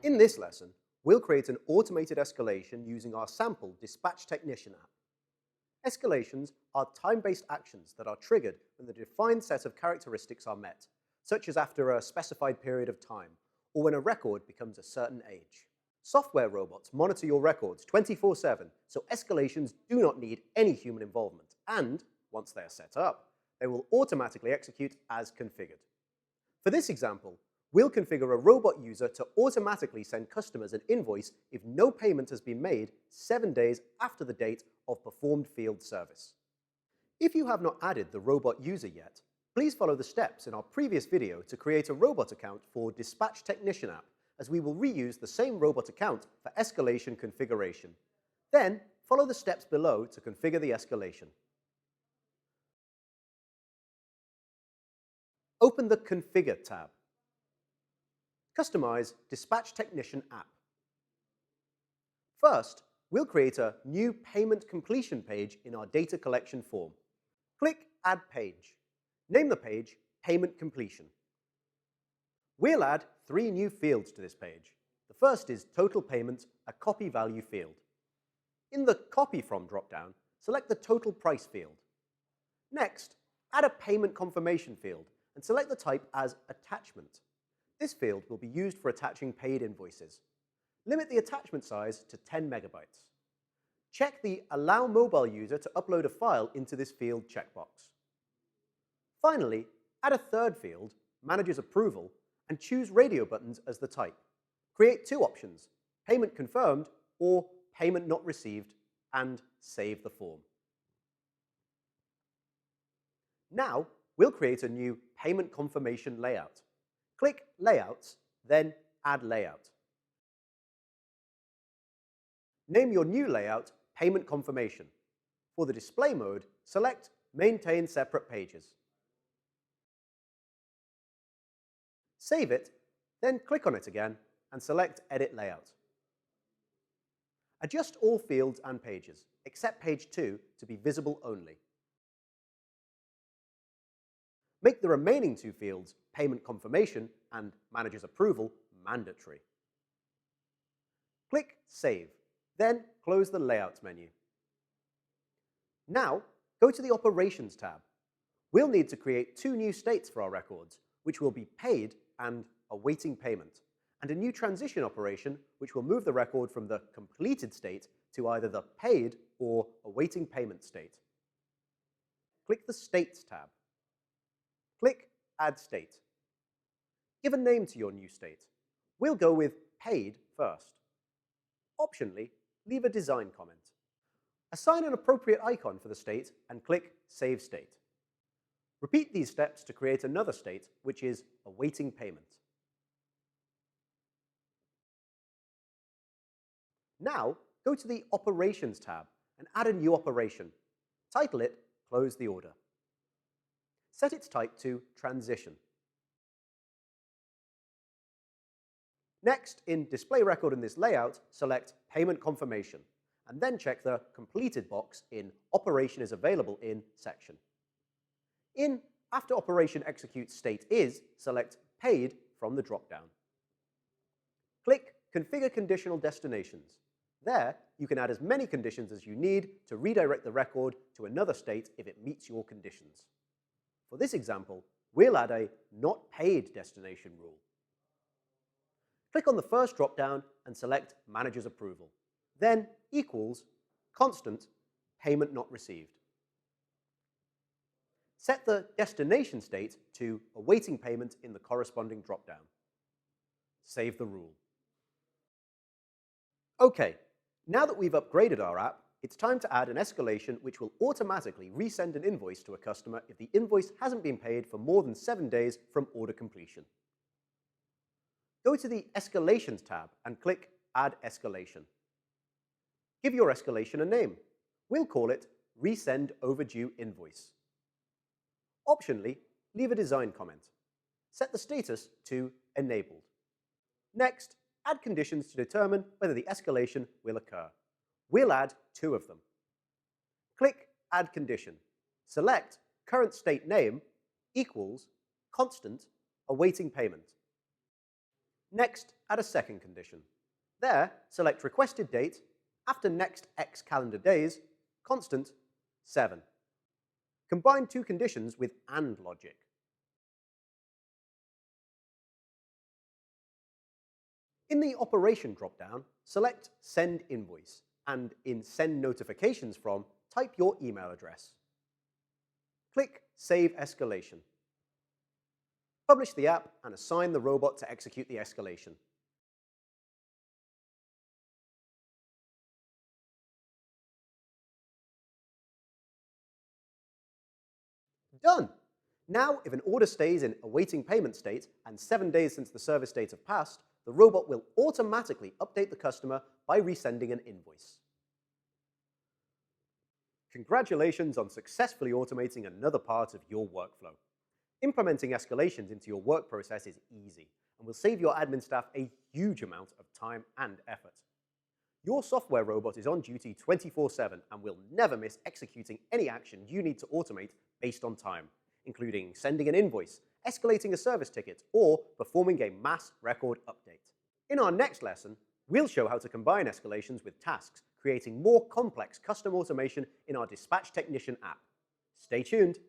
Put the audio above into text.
In this lesson, we'll create an automated escalation using our sample Dispatch Technician app. Escalations are time-based actions that are triggered when the defined set of characteristics are met, such as after a specified period of time, or when a record becomes a certain age. Software robots monitor your records 24/7, so escalations do not need any human involvement, and, once they are set up, they will automatically execute as configured. For this example, we'll configure a robot user to automatically send customers an invoice if no payment has been made 7 days after the date of performed field service. If you have not added the robot user yet, please follow the steps in our previous video to create a robot account for Dispatch Technician app, as we will reuse the same robot account for escalation configuration. Then, follow the steps below to configure the escalation. Open the Configure tab. Customize Dispatch Technician app. First, we'll create a new payment completion page in our data collection form. Click Add Page. Name the page Payment Completion. We'll add 3 new fields to this page. The first is Total Payment, a copy value field. In the Copy From dropdown, select the Total Price field. Next, add a Payment Confirmation field and select the type as Attachment. This field will be used for attaching paid invoices. Limit the attachment size to 10 megabytes. Check the Allow Mobile User to upload a file into this field checkbox. Finally, add a third field, Manager's Approval, and choose radio buttons as the type. Create 2 options, Payment Confirmed or Payment Not Received, and save the form. Now, we'll create a new Payment Confirmation layout. Click Layouts, then Add Layout. Name your new layout Payment Confirmation. For the display mode, select Maintain Separate Pages. Save it, then click on it again and select Edit Layout. Adjust all fields and pages, except page 2, to be visible only. Make the remaining 2 fields, Payment Confirmation and Manager's Approval, mandatory. Click Save, then close the Layouts menu. Now, go to the Operations tab. We'll need to create 2 new states for our records, which will be Paid and Awaiting Payment, and a new transition operation which will move the record from the completed state to either the Paid or Awaiting Payment state. Click the States tab. Click Add State. Give a name to your new state. We'll go with Paid first. Optionally, leave a design comment. Assign an appropriate icon for the state and click Save State. Repeat these steps to create another state, which is Awaiting Payment. Now, go to the Operations tab and add a new operation. Title it Close the Order. Set its type to Transition. Next, in Display Record in this layout, select Payment Confirmation, and then check the Completed box in Operation is Available in section. In After Operation Executes State Is, select Paid from the dropdown. Click Configure Conditional Destinations. There, you can add as many conditions as you need to redirect the record to another state if it meets your conditions. For this example, we'll add a Not Paid destination rule. Click on the first dropdown and select Manager's Approval. Then equals constant Payment Not Received. Set the destination state to Awaiting Payment in the corresponding dropdown. Save the rule. Okay, now that we've upgraded our app, it's time to add an escalation which will automatically resend an invoice to a customer if the invoice hasn't been paid for more than 7 days from order completion. Go to the Escalations tab and click Add Escalation. Give your escalation a name. We'll call it Resend Overdue Invoice. Optionally, leave a design comment. Set the status to Enabled. Next, add conditions to determine whether the escalation will occur. We'll add 2 of them. Click Add Condition. Select Current State Name equals constant Awaiting Payment. Next, add a second condition. There, select requested date, after next X calendar days, constant, 7. Combine two conditions with AND logic. In the Operation dropdown, select Send Invoice, and in Send Notifications From, type your email address. Click Save Escalation. Publish the app and assign the robot to execute the escalation. Done! Now, if an order stays in awaiting payment state and 7 days since the service date have passed, the robot will automatically update the customer by resending an invoice. Congratulations on successfully automating another part of your workflow. Implementing escalations into your work process is easy and will save your admin staff a huge amount of time and effort. Your software robot is on duty 24/7 and will never miss executing any action you need to automate based on time, including sending an invoice, escalating a service ticket, or performing a mass record update. In our next lesson, we'll show how to combine escalations with tasks, creating more complex custom automation in our Dispatch Technician app. Stay tuned!